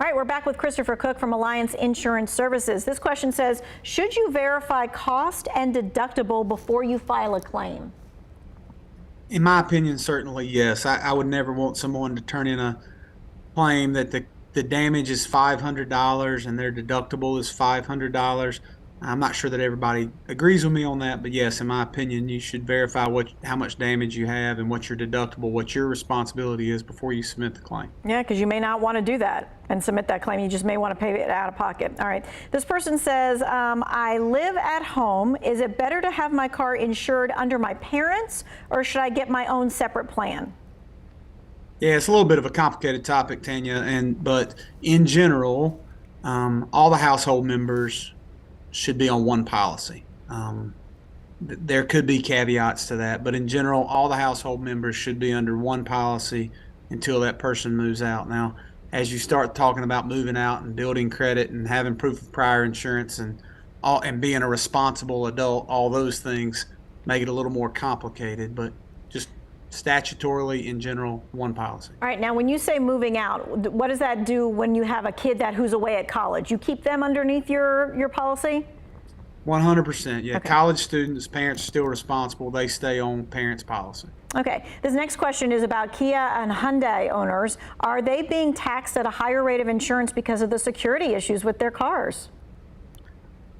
right, we're back with Christopher Cook from Alliance Insurance Services. This question says, should you verify cost and deductible before you file a claim? In my opinion, certainly yes. I would never want someone to turn in a claim that the damage is $500 and their deductible is $500. I'm not sure that everybody agrees with me on that, but yes, in my opinion, you should verify how much damage you have and what your deductible, what your responsibility is before you submit the claim. Yeah, because you may not want to do that and submit that claim. You just may want to pay it out of pocket. All right. This person says, I live at home. Is it better to have my car insured under my parents, or should I get my own separate plan? Yeah, it's a little bit of a complicated topic, Tanya, but in general, all the household members should be on one policy. There could be caveats to that, but in general, all the household members should be under one policy until that person moves out. Now, as you start talking about moving out and building credit and having proof of prior insurance and being a responsible adult, all those things make it a little more complicated, but just statutorily in general, one policy. All right, now when you say moving out, what does that do when you have a kid who's away at college? You keep them underneath your policy? 100%, yeah. Okay. College students, parents are still responsible. They stay on parents' policy. Okay, this next question is about Kia and Hyundai owners. Are they being taxed at a higher rate of insurance because of the security issues with their cars?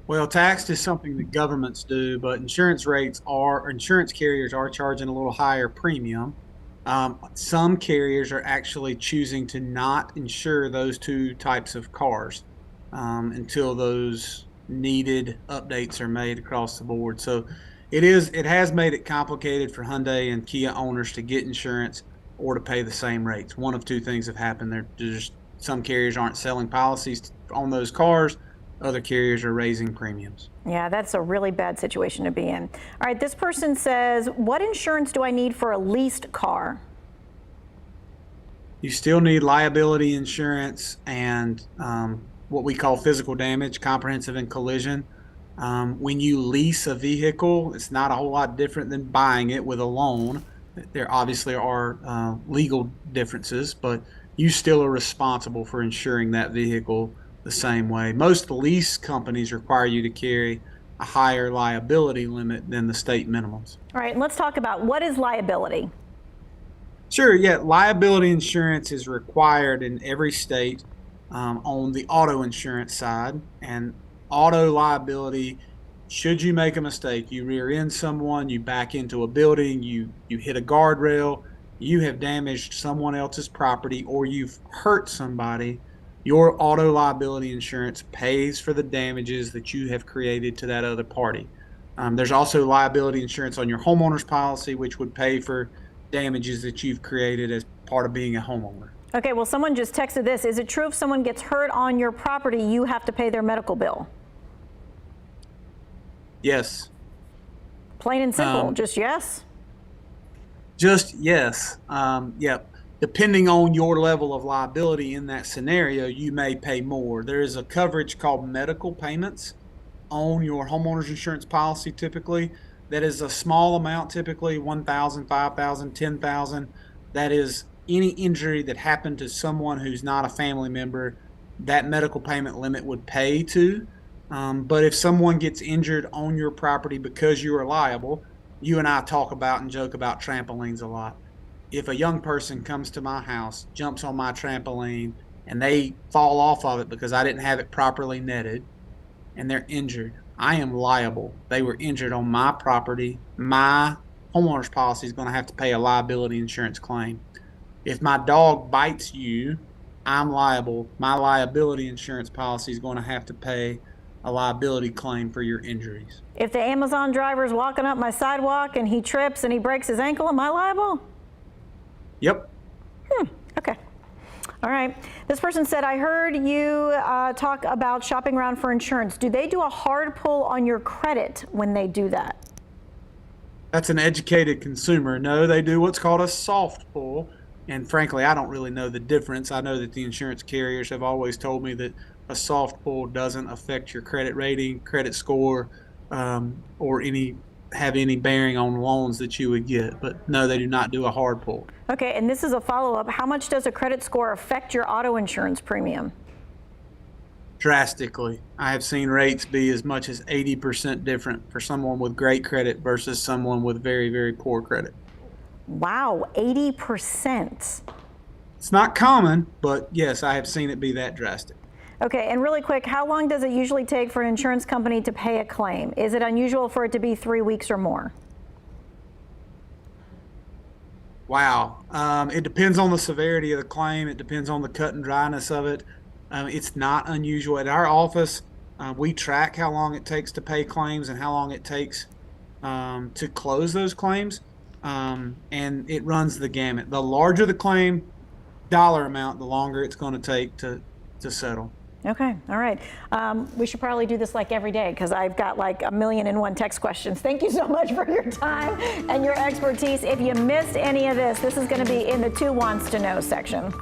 Well, taxed is something that governments do, but insurance carriers are charging a little higher premium. Some carriers are actually choosing to not insure those two types of cars until those needed updates are made across the board. So it has made it complicated for Hyundai and Kia owners to get insurance or to pay the same rates. One of two things have happened. Some carriers aren't selling policies on those cars. Other carriers are raising premiums. Yeah, that's a really bad situation to be in. All right, this person says, what insurance do I need for a leased car? You still need liability insurance and what we call physical damage, comprehensive and collision. When you lease a vehicle, it's not a whole lot different than buying it with a loan. There obviously are legal differences, but you still are responsible for insuring that vehicle the same way. Most lease companies require you to carry a higher liability limit than the state minimums. All right, let's talk about what is liability. Sure, yeah, liability insurance is required in every state on the auto insurance side, and auto liability, should you make a mistake, you rear end someone, you back into a building, you hit a guardrail, you have damaged someone else's property, or you've hurt somebody, your auto liability insurance pays for the damages that you have created to that other party. There's also liability insurance on your homeowner's policy, which would pay for damages that you've created as part of being a homeowner. Okay, well, someone just texted this. Is it true if someone gets hurt on your property, you have to pay their medical bill? Yes. Plain and simple, just yes? Just yes. Yep. Depending on your level of liability in that scenario, you may pay more. There is a coverage called medical payments on your homeowner's insurance policy typically. That is a small amount, typically $1,000, $5,000, $10,000. That is any injury that happened to someone who's not a family member, that medical payment limit would pay to. But if someone gets injured on your property because you are liable, you and I talk about and joke about trampolines a lot. If a young person comes to my house, jumps on my trampoline, and they fall off of it because I didn't have it properly netted, and they're injured, I am liable. They were injured on my property. My homeowner's policy is going to have to pay a liability insurance claim. If my dog bites you, I'm liable. My liability insurance policy is going to have to pay a liability claim for your injuries. If the Amazon driver is walking up my sidewalk and he trips and he breaks his ankle, am I liable? Yep. Okay. All right. This person said, I heard you talk about shopping around for insurance. Do they do a hard pull on your credit when they do that? That's an educated consumer. No, they do what's called a soft pull. And frankly, I don't really know the difference. I know that the insurance carriers have always told me that a soft pull doesn't affect your credit rating, credit score, or have any bearing on loans that you would get. But no, they do not do a hard pull. Okay, and this is a follow-up. How much does a credit score affect your auto insurance premium? drastically. I have seen rates be as much as 80% different for someone with great credit versus someone with very, very poor credit. Wow, 80%. It's not common, but yes, I have seen it be that drastic. Okay, and really quick, how long does it usually take for an insurance company to pay a claim? Is it unusual for it to be 3 weeks or more? Wow. It depends on the severity of the claim. It depends on the cut and dryness of it. It's not unusual. At our office, we track how long it takes to pay claims and how long it takes to close those claims. And it runs the gamut. The larger the claim dollar amount, the longer it's going to take to settle. Okay, all right. We should probably do this like every day because I've got like 1,000,001 text questions. Thank you so much for your time and your expertise. If you missed any of this, this is going to be in the Two Wants to Know section.